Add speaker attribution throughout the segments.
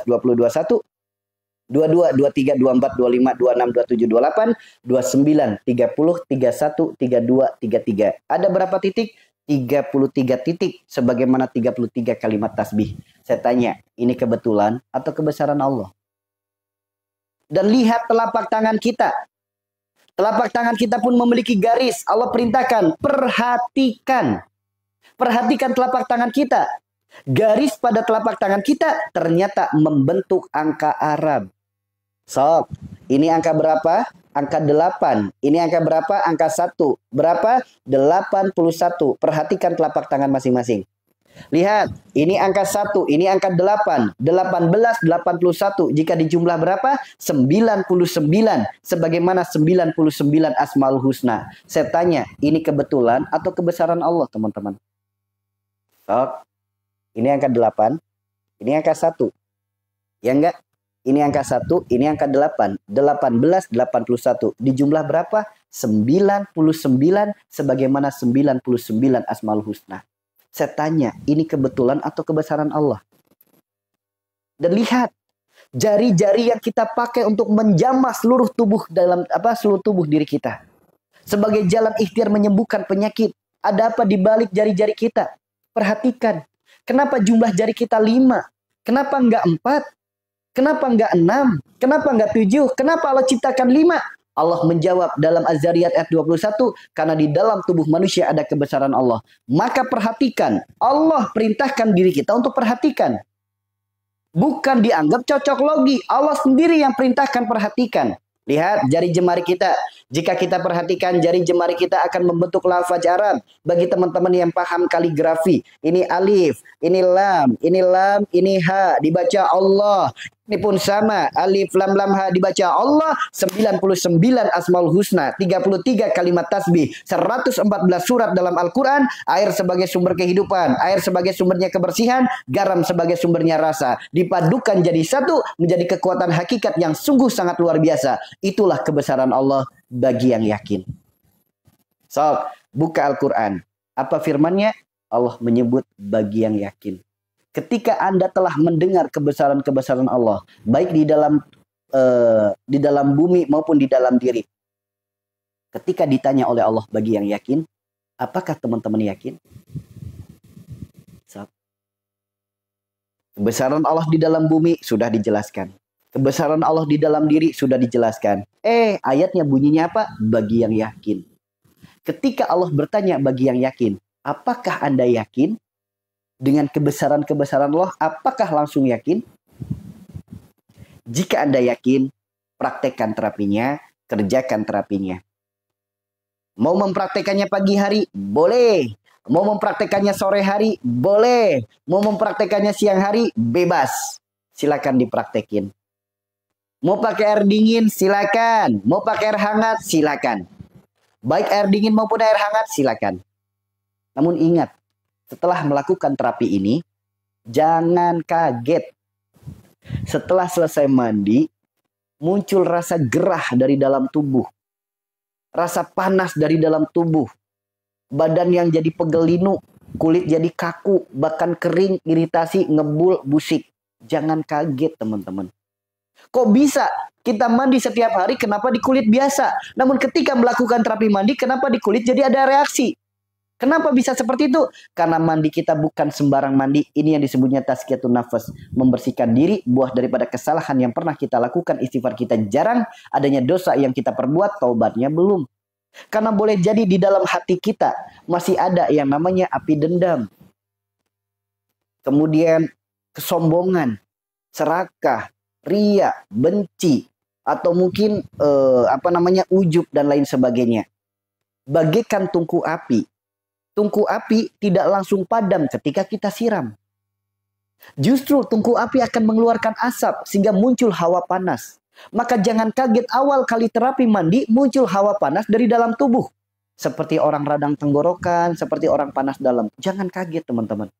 Speaker 1: 19, 20, 21, 22, 23, 24, 25, 26, 27, 28, 29, 30, 31, 32, 33. Ada berapa titik? 33 titik. Sebagaimana 33 kalimat tasbih. Saya tanya, ini kebetulan atau kebesaran Allah? Dan lihat telapak tangan kita. Telapak tangan kita pun memiliki garis. Allah perintahkan, perhatikan. Perhatikan telapak tangan kita. Garis pada telapak tangan kita ternyata membentuk angka Arab. Sok, ini angka berapa? Angka 8. Ini angka berapa? Angka 1. Berapa? 81. Perhatikan telapak tangan masing-masing. Lihat, ini angka 1, ini angka 8. 18, 81. Jika dijumlah berapa? 99. Sebagaimana 99 Asmaul Husna. Saya tanya, ini kebetulan atau kebesaran Allah, teman-teman? Sok, ini angka 8. Ini angka 1. Ya enggak? Ini angka 1, ini angka 8. 18, 81. Dijumlah berapa? 99 sebagaimana 99 Asmaul Husna. Saya tanya, ini kebetulan atau kebesaran Allah? Dan lihat, jari-jari yang kita pakai untuk menjamah seluruh tubuh seluruh tubuh diri kita. Sebagai jalan ikhtiar menyembuhkan penyakit. Ada apa di balik jari-jari kita? Perhatikan. Kenapa jumlah jari kita 5? Kenapa enggak 4? Kenapa enggak 6? Kenapa enggak 7? Kenapa Allah ciptakan 5? Allah menjawab dalam Az-Zariyat ayat 21, karena di dalam tubuh manusia ada kebesaran Allah. Maka perhatikan, Allah perintahkan diri kita untuk perhatikan. Bukan dianggap cocok logi. Allah sendiri yang perintahkan perhatikan. Lihat jari jemari kita. Jika kita perhatikan, jari jemari kita akan membentuk lafaz Arab. Bagi teman-teman yang paham kaligrafi, ini alif, ini lam, ini ha, dibaca Allah. Ini pun sama, alif, lam, ha, dibaca Allah. 99 Asmaul Husna, 33 kalimat tasbih, 114 surat dalam Al-Quran. Air sebagai sumber kehidupan, air sebagai sumbernya kebersihan, garam sebagai sumbernya rasa. Dipadukan jadi satu, menjadi kekuatan hakikat yang sungguh sangat luar biasa. Itulah kebesaran Allah bagi yang yakin. So, buka Al-Quran. Apa firmannya? Allah menyebut bagi yang yakin. Ketika Anda telah mendengar kebesaran-kebesaran Allah, baik di dalam bumi maupun di dalam diri. Ketika ditanya oleh Allah bagi yang yakin, apakah teman-teman yakin? So, kebesaran Allah di dalam bumi sudah dijelaskan. Kebesaran Allah di dalam diri sudah dijelaskan. Ayatnya bunyinya apa? Bagi yang yakin. Ketika Allah bertanya bagi yang yakin, apakah Anda yakin dengan kebesaran-kebesaran Allah? Apakah langsung yakin? Jika Anda yakin, praktekkan terapinya, kerjakan terapinya. Mau mempraktekannya pagi hari? Boleh. Mau mempraktekannya sore hari? Boleh. Mau mempraktekannya siang hari? Bebas. Silakan dipraktekin. Mau pakai air dingin? Silakan. Mau pakai air hangat? Silakan. Baik air dingin maupun air hangat? Silakan. Namun ingat, setelah melakukan terapi ini, jangan kaget. Setelah selesai mandi, muncul rasa gerah dari dalam tubuh. Rasa panas dari dalam tubuh. Badan yang jadi pegelinu, kulit jadi kaku, bahkan kering, iritasi, ngebul, busik. Jangan kaget, teman-teman. Kok bisa kita mandi setiap hari, kenapa di kulit biasa? Namun ketika melakukan terapi mandi, kenapa di kulit jadi ada reaksi? Kenapa bisa seperti itu? Karena mandi kita bukan sembarang mandi. Ini yang disebutnya tazkiyatun nafas. Membersihkan diri, buah daripada kesalahan yang pernah kita lakukan. Istighfar kita jarang. Adanya dosa yang kita perbuat, taubatnya belum. Karena boleh jadi di dalam hati kita masih ada yang namanya api dendam. Kemudian kesombongan, serakah, ria, benci, atau mungkin ujub dan lain sebagainya. Bagaikan tungku api. Tungku api tidak langsung padam ketika kita siram. Justru tungku api akan mengeluarkan asap sehingga muncul hawa panas. Maka jangan kaget awal kali terapi mandi muncul hawa panas dari dalam tubuh. Seperti orang radang tenggorokan, seperti orang panas dalam. Jangan kaget teman-teman.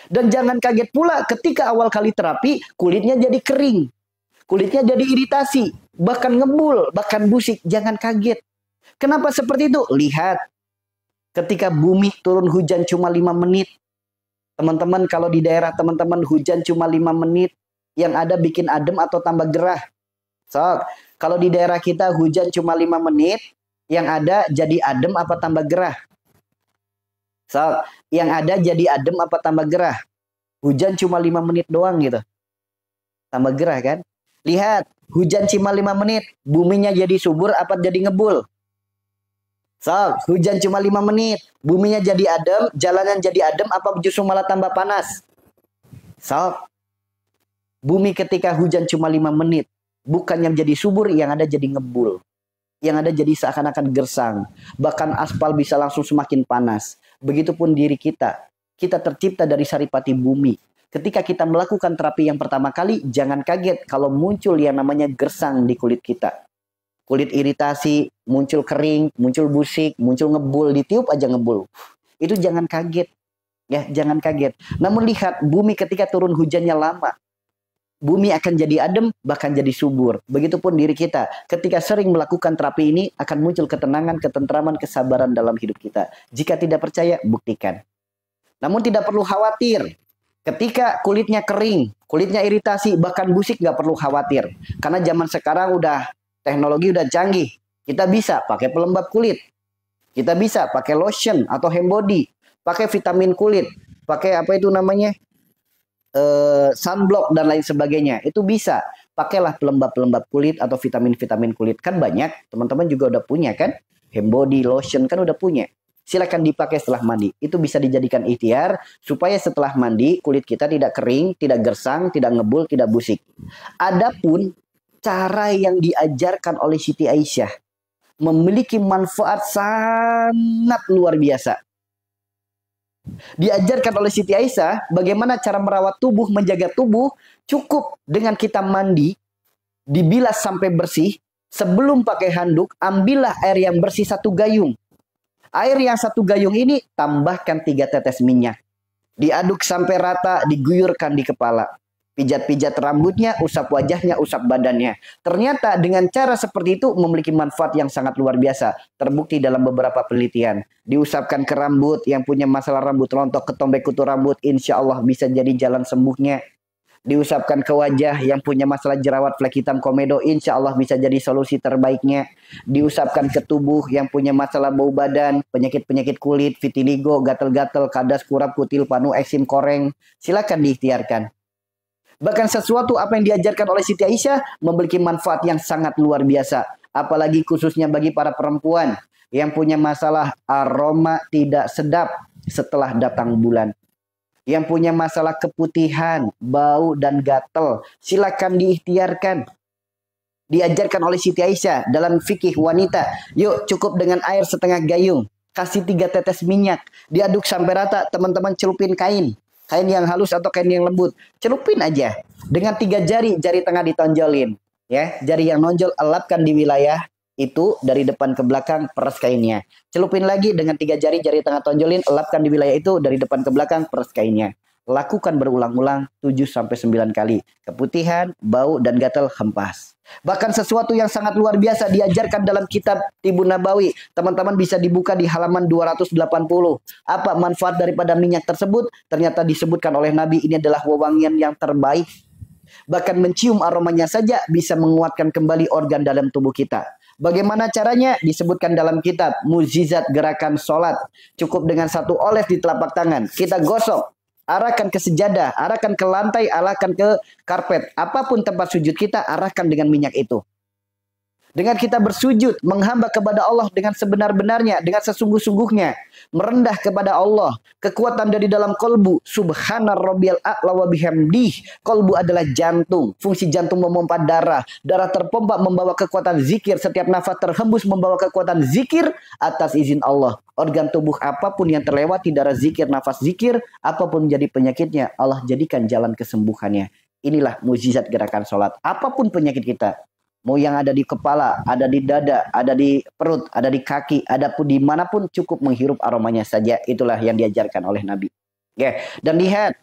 Speaker 1: Dan jangan kaget pula ketika awal kali terapi kulitnya jadi kering. Kulitnya jadi iritasi, bahkan ngebul, bahkan busik. Jangan kaget. Kenapa seperti itu? Lihat, ketika bumi turun hujan cuma 5 menit. Teman-teman, kalau di daerah teman-teman hujan cuma 5 menit, yang ada bikin adem atau tambah gerah. So, kalau di daerah kita hujan cuma 5 menit, yang ada jadi adem apa tambah gerah? So, yang ada jadi adem apa tambah gerah? Hujan cuma 5 menit doang gitu. Tambah gerah kan? Lihat, hujan cuma 5 menit, buminya jadi subur apa jadi ngebul? So, hujan cuma 5 menit, buminya jadi adem, jalanan jadi adem apa justru malah tambah panas? So, bumi ketika hujan cuma 5 menit, bukannya jadi subur, yang ada jadi ngebul. Yang ada jadi seakan-akan gersang. Bahkan aspal bisa langsung semakin panas. Begitupun diri kita. Kita tercipta dari saripati bumi. Ketika kita melakukan terapi yang pertama kali, jangan kaget kalau muncul yang namanya gersang di kulit kita. Kulit iritasi, muncul kering, muncul busik, muncul ngebul, ditiup aja ngebul. Itu jangan kaget. Ya, jangan kaget. Namun lihat, bumi ketika turun hujannya lama. Bumi akan jadi adem, bahkan jadi subur. Begitupun diri kita. Ketika sering melakukan terapi ini, akan muncul ketenangan, ketentraman, kesabaran dalam hidup kita. Jika tidak percaya, buktikan. Namun tidak perlu khawatir. Ketika kulitnya kering, kulitnya iritasi, bahkan busik, nggak perlu khawatir. Karena zaman sekarang udah teknologi udah canggih. Kita bisa pakai pelembab kulit. Kita bisa pakai lotion atau hand body. Pakai vitamin kulit. Pakai apa itu namanya? Sunblock dan lain sebagainya. Itu bisa. Pakailah pelembab-pelembab kulit atau vitamin-vitamin kulit. Kan banyak. Teman-teman juga udah punya kan? Hand body, lotion kan udah punya. Silakan dipakai setelah mandi. Itu bisa dijadikan ikhtiar supaya setelah mandi kulit kita tidak kering, tidak gersang, tidak ngebul, tidak busik. Adapun cara yang diajarkan oleh Siti Aisyah memiliki manfaat sangat luar biasa. Diajarkan oleh Siti Aisyah bagaimana cara merawat tubuh, menjaga tubuh, cukup dengan kita mandi, dibilas sampai bersih, sebelum pakai handuk, ambillah air yang bersih 1 gayung. Air yang 1 gayung ini tambahkan 3 tetes minyak. Diaduk sampai rata, diguyurkan di kepala. Pijat-pijat rambutnya, usap wajahnya, usap badannya. Ternyata dengan cara seperti itu memiliki manfaat yang sangat luar biasa. Terbukti dalam beberapa penelitian. Diusapkan ke rambut, yang punya masalah rambut rontok, ketombe kutu rambut, insya Allah bisa jadi jalan sembuhnya. Diusapkan ke wajah, yang punya masalah jerawat, flek hitam, komedo, insya Allah bisa jadi solusi terbaiknya. Diusapkan ke tubuh, yang punya masalah bau badan, penyakit-penyakit kulit, vitiligo, gatel-gatel, kadas, kurap, kutil, panu, eksim, koreng. Silakan diikhtiarkan. Bahkan sesuatu apa yang diajarkan oleh Siti Aisyah memiliki manfaat yang sangat luar biasa. Apalagi khususnya bagi para perempuan yang punya masalah aroma tidak sedap setelah datang bulan. Yang punya masalah keputihan, bau, dan gatel. Silakan diikhtiarkan. Diajarkan oleh Siti Aisyah dalam fikih wanita. Yuk, cukup dengan air setengah gayung. Kasih 3 tetes minyak. Diaduk sampai rata, teman-teman celupin kain. Kain yang halus atau kain yang lembut. Celupin aja. Dengan 3 jari, jari tengah ditonjolin. Ya, jari yang nonjol elapkan di wilayah itu dari depan ke belakang, peras kainnya. Celupin lagi dengan 3 jari, jari tengah tonjolin, elapkan di wilayah itu dari depan ke belakang, peras kainnya. Lakukan berulang-ulang 7-9 kali. Keputihan, bau, dan gatal hempas. Bahkan sesuatu yang sangat luar biasa diajarkan dalam kitab Tibun Nabawi. Teman-teman bisa dibuka di halaman 280. Apa manfaat daripada minyak tersebut? Ternyata disebutkan oleh Nabi ini adalah wewangian yang terbaik. Bahkan mencium aromanya saja bisa menguatkan kembali organ dalam tubuh kita. Bagaimana caranya? Disebutkan dalam kitab Mukjizat Gerakan Sholat. Cukup dengan 1 oles di telapak tangan. Kita gosok. Arahkan ke sejadah, arahkan ke lantai, arahkan ke karpet. Apapun tempat sujud kita, arahkan dengan minyak itu. Dengan kita bersujud, menghamba kepada Allah dengan sebenar-benarnya, dengan sesungguh-sungguhnya, merendah kepada Allah, kekuatan dari dalam kolbu, subhana rabbiyal a'la wa bihamdih. Kolbu adalah jantung, fungsi jantung memompa darah, darah terpompa membawa kekuatan zikir, setiap nafas terhembus membawa kekuatan zikir atas izin Allah. Organ tubuh apapun yang terlewati darah zikir, nafas zikir, apapun menjadi penyakitnya, Allah jadikan jalan kesembuhannya. Inilah mukjizat gerakan sholat. Apapun penyakit kita, mau yang ada di kepala, ada di dada, ada di perut, ada di kaki, ada pun dimanapun, cukup menghirup aromanya saja. Itulah yang diajarkan oleh Nabi. Oke. Dan lihat,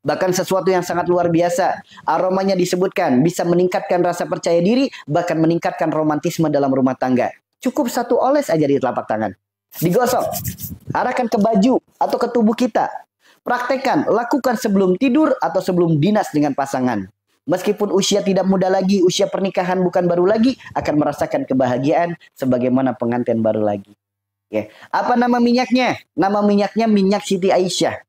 Speaker 1: bahkan sesuatu yang sangat luar biasa. Aromanya disebutkan bisa meningkatkan rasa percaya diri, bahkan meningkatkan romantisme dalam rumah tangga. Cukup satu oles aja di telapak tangan. Digosok, arahkan ke baju atau ke tubuh kita. Praktekkan, lakukan sebelum tidur atau sebelum dinas dengan pasangan. Meskipun usia tidak muda lagi, usia pernikahan bukan baru lagi, akan merasakan kebahagiaan sebagaimana pengantin baru lagi. Ya. Apa nama minyaknya? Nama minyaknya minyak Siti Aisyah.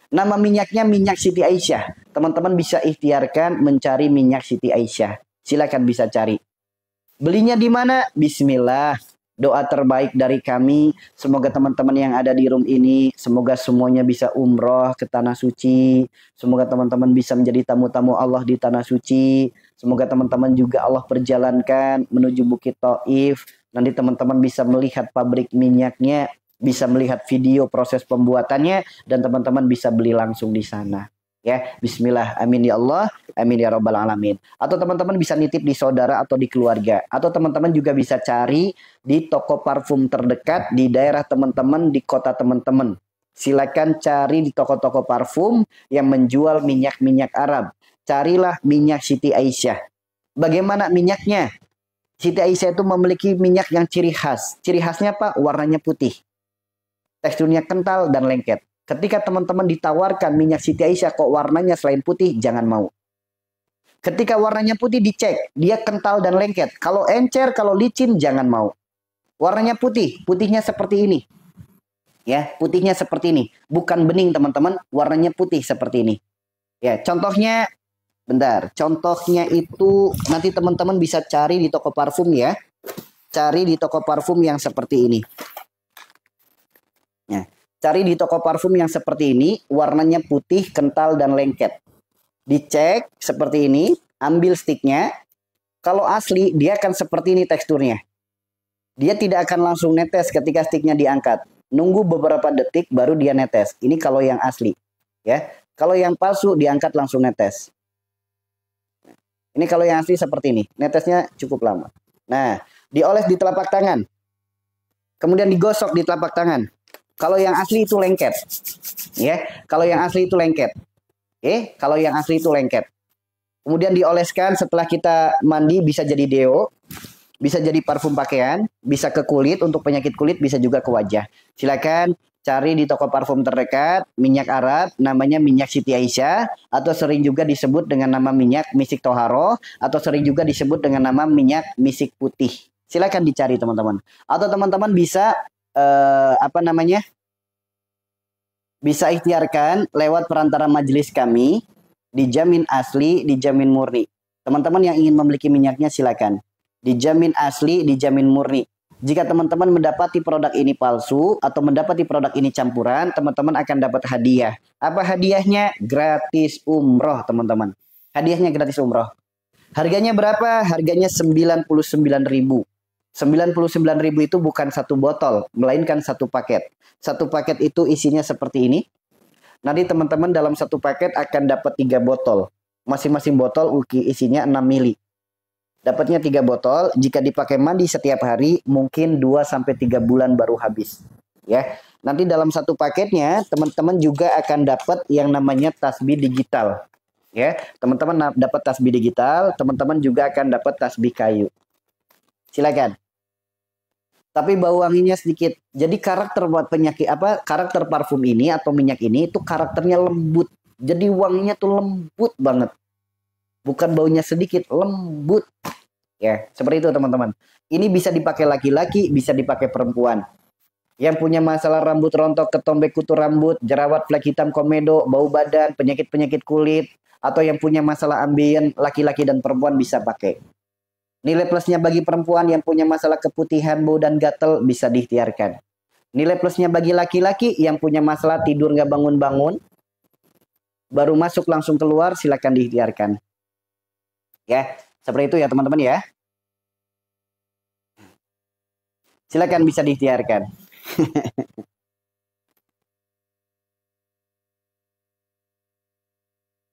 Speaker 1: Nama minyaknya minyak Siti Aisyah. Teman-teman bisa ikhtiarkan mencari minyak Siti Aisyah. Silakan bisa cari. Belinya di mana? Bismillah. Doa terbaik dari kami, semoga teman-teman yang ada di room ini, semoga semuanya bisa umroh ke Tanah Suci. Semoga teman-teman bisa menjadi tamu-tamu Allah di Tanah Suci. Semoga teman-teman juga Allah perjalankan menuju Bukit Taif. Nanti teman-teman bisa melihat pabrik minyaknya, bisa melihat video proses pembuatannya, dan teman-teman bisa beli langsung di sana. Ya, bismillah, amin ya Allah, amin ya rabbal alamin. Atau teman-teman bisa nitip di saudara atau di keluarga. Atau teman-teman juga bisa cari di toko parfum terdekat di daerah teman-teman, di kota teman-teman. Silakan cari di toko-toko parfum yang menjual minyak-minyak Arab. Carilah minyak Siti Aisyah. Bagaimana minyaknya? Siti Aisyah itu memiliki minyak yang ciri khas. Ciri khasnya apa? Warnanya putih. Teksturnya kental dan lengket. Ketika teman-teman ditawarkan minyak Siti Aisyah kok warnanya selain putih, jangan mau. Ketika warnanya putih dicek, dia kental dan lengket. Kalau encer, kalau licin, jangan mau. Warnanya putih, putihnya seperti ini. Ya, putihnya seperti ini. Bukan bening teman-teman, warnanya putih seperti ini. Ya, contohnya, bentar. Contohnya itu nanti teman-teman bisa cari di toko parfum ya. Cari di toko parfum yang seperti ini. Ya. Cari di toko parfum yang seperti ini, warnanya putih, kental, dan lengket. Dicek seperti ini, ambil sticknya. Kalau asli, dia akan seperti ini teksturnya. Dia tidak akan langsung netes ketika sticknya diangkat. Nunggu beberapa detik, baru dia netes. Ini kalau yang asli. Ya. Kalau yang palsu, diangkat langsung netes. Ini kalau yang asli seperti ini. Netesnya cukup lama. Nah, dioles di telapak tangan. Kemudian digosok di telapak tangan. Kalau yang asli itu lengket. Ya, kalau yang asli itu lengket. Oke, kalau yang asli itu lengket. Kemudian dioleskan setelah kita mandi, bisa jadi deo, bisa jadi parfum pakaian, bisa ke kulit untuk penyakit kulit, bisa juga ke wajah. Silakan cari di toko parfum terdekat minyak Arab, namanya minyak Siti Aisyah, atau sering juga disebut dengan nama minyak misik toharo, atau sering juga disebut dengan nama minyak misik putih. Silakan dicari teman-teman. Atau teman-teman bisa bisa ikhtiarkan lewat perantara majelis kami, dijamin asli, dijamin murni. Teman-teman yang ingin memiliki minyaknya silakan. Dijamin asli, dijamin murni. Jika teman-teman mendapati produk ini palsu atau mendapati produk ini campuran, teman-teman akan dapat hadiah. Apa hadiahnya? Gratis umroh, teman-teman. Hadiahnya gratis umroh. Harganya berapa? Harganya 99.000. 99.000 itu bukan satu botol, melainkan satu paket. Satu paket itu isinya seperti ini. Nanti teman-teman dalam satu paket akan dapat 3 botol. Masing-masing botol isinya 6 mili. Dapatnya 3 botol, jika dipakai mandi setiap hari, mungkin 2-3 bulan baru habis. Ya, nanti dalam satu paketnya, teman-teman juga akan dapat yang namanya tasbih digital. Ya, teman-teman dapat tasbih digital, teman-teman juga akan dapat tasbih kayu. Silakan. Tapi bau wanginya sedikit. Jadi karakter buat karakter parfum ini atau minyak ini itu karakternya lembut. Jadi wanginya tuh lembut banget. Bukan baunya sedikit, lembut. Ya, seperti itu teman-teman. Ini bisa dipakai laki-laki, bisa dipakai perempuan. Yang punya masalah rambut rontok, ketombe kutu rambut, jerawat, flek hitam, komedo, bau badan, penyakit-penyakit kulit, atau yang punya masalah ambien, laki-laki dan perempuan bisa pakai. Nilai plusnya bagi perempuan yang punya masalah keputihan, bau dan gatal bisa diikhtiarkan. Nilai plusnya bagi laki-laki yang punya masalah tidur nggak bangun-bangun, baru masuk langsung keluar, silakan diikhtiarkan. Ya, seperti itu ya teman-teman ya. Silakan bisa diikhtiarkan.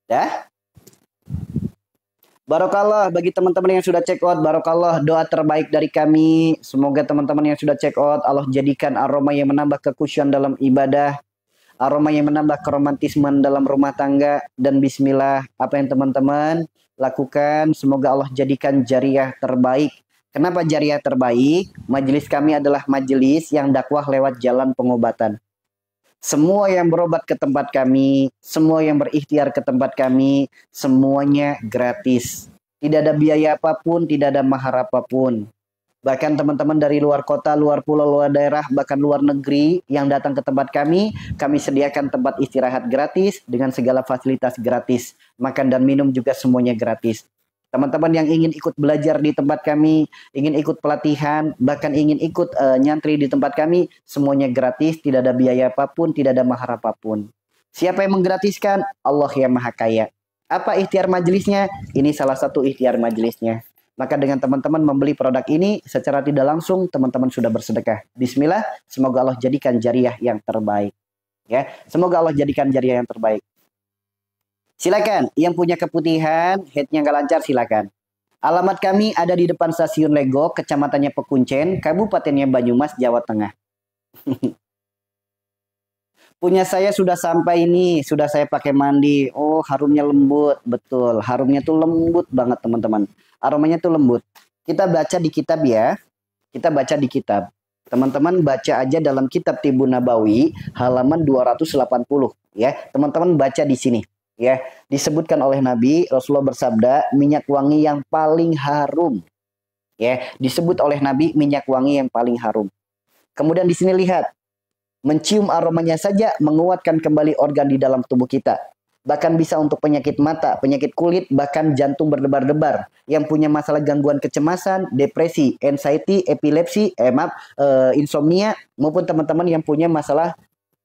Speaker 1: Dah? Barokallah bagi teman-teman yang sudah check out. Barokallah, doa terbaik dari kami. Semoga teman-teman yang sudah check out, Allah jadikan aroma yang menambah kekhusyuan dalam ibadah, aroma yang menambah keromantismen dalam rumah tangga. Dan bismillah, apa yang teman-teman lakukan, semoga Allah jadikan jariah terbaik. Kenapa jariah terbaik? Majelis kami adalah majelis yang dakwah lewat jalan pengobatan. Semua yang berobat ke tempat kami, semua yang berikhtiar ke tempat kami, semuanya gratis. Tidak ada biaya apapun, tidak ada mahar apapun. Bahkan teman-teman dari luar kota, luar pulau, luar daerah, bahkan luar negeri yang datang ke tempat kami sediakan tempat istirahat gratis dengan segala fasilitas gratis. Makan dan minum juga semuanya gratis. Teman-teman yang ingin ikut belajar di tempat kami, ingin ikut pelatihan, bahkan ingin ikut nyantri di tempat kami, semuanya gratis, tidak ada biaya apapun, tidak ada mahar apapun. Siapa yang menggratiskan? Allah yang Maha Kaya. Apa ikhtiar majelisnya? Ini salah satu ikhtiar majelisnya. Maka dengan teman-teman membeli produk ini, secara tidak langsung teman-teman sudah bersedekah. Bismillah, semoga Allah jadikan jariah yang terbaik. Ya, semoga Allah jadikan jariah yang terbaik. Silakan, yang punya keputihan, headnya nggak lancar silakan. Alamat kami ada di depan stasiun Lego, kecamatannya Pekuncen, kabupatennya Banyumas, Jawa Tengah. Punya saya sudah sampai ini, sudah saya pakai mandi. Oh, harumnya lembut, betul. Harumnya tuh lembut banget teman-teman. Aromanya tuh lembut. Kita baca di kitab ya. Kita baca di kitab. Teman-teman baca aja dalam kitab Tibun Nabawi halaman 280 ya. Teman-teman baca di sini. Ya, disebutkan oleh Nabi, Rasulullah bersabda, minyak wangi yang paling harum. Ya, disebut oleh Nabi minyak wangi yang paling harum. Kemudian di sini lihat, mencium aromanya saja menguatkan kembali organ di dalam tubuh kita. Bahkan bisa untuk penyakit mata, penyakit kulit, bahkan jantung berdebar-debar. Yang punya masalah gangguan kecemasan, depresi, anxiety, epilepsi, insomnia, maupun teman-teman yang punya masalah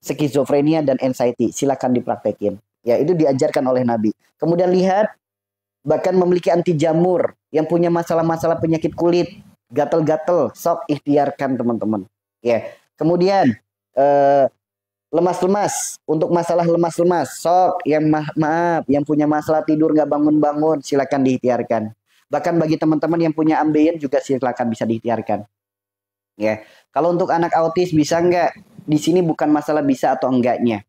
Speaker 1: skizofrenia dan anxiety. Silakan dipraktekin. Ya, itu diajarkan oleh Nabi. Kemudian lihat, bahkan memiliki anti jamur, yang punya masalah-masalah penyakit kulit, gatel-gatel, sok ikhtiarkan teman-teman. Ya, kemudian lemas-lemas, untuk masalah lemas-lemas, sok yang maaf, yang punya masalah tidur nggak bangun-bangun, silakan diikhtiarkan. Bahkan bagi teman-teman yang punya ambeien juga silakan bisa diikhtiarkan. Ya, kalau untuk anak autis bisa nggak? Di sini bukan masalah bisa atau enggaknya.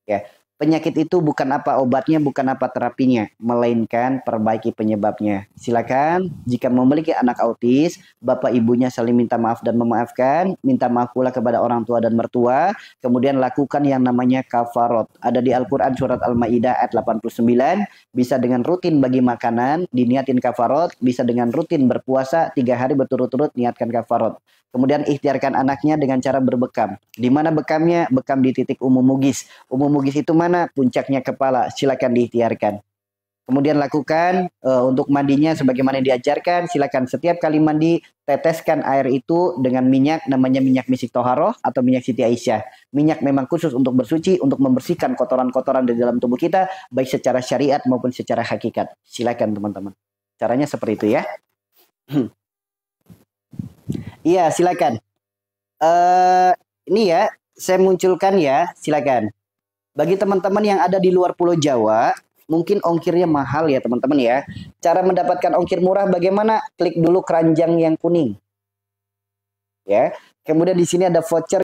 Speaker 1: Ya, penyakit itu bukan apa obatnya, bukan apa terapinya, melainkan perbaiki penyebabnya. Silakan, jika memiliki anak autis, bapak ibunya saling minta maaf dan memaafkan, minta maaf pula kepada orang tua dan mertua, kemudian lakukan yang namanya kafarot. Ada di Al-Quran surat Al-Ma'idah ayat 89, bisa dengan rutin bagi makanan, diniatin kafarot, bisa dengan rutin berpuasa, 3 hari berturut-turut niatkan kafarot. Kemudian ikhtiarkan anaknya dengan cara berbekam. Di mana bekamnya? Bekam di titik umum mugis. Umum mugis itu mana? Puncaknya kepala. Silakan diikhtiarkan. Kemudian lakukan untuk mandinya sebagaimana diajarkan. Silakan setiap kali mandi teteskan air itu dengan minyak, namanya minyak misik toharoh atau minyak Siti Aisyah. Minyak memang khusus untuk bersuci, untuk membersihkan kotoran-kotoran di dalam tubuh kita, baik secara syariat maupun secara hakikat. Silakan teman-teman. Caranya seperti itu ya. Iya, silakan. Ini ya, saya munculkan ya, silakan. Bagi teman-teman yang ada di luar Pulau Jawa, mungkin ongkirnya mahal ya teman-teman ya. Cara mendapatkan ongkir murah bagaimana? Klik dulu keranjang yang kuning. Ya. Kemudian di sini ada voucher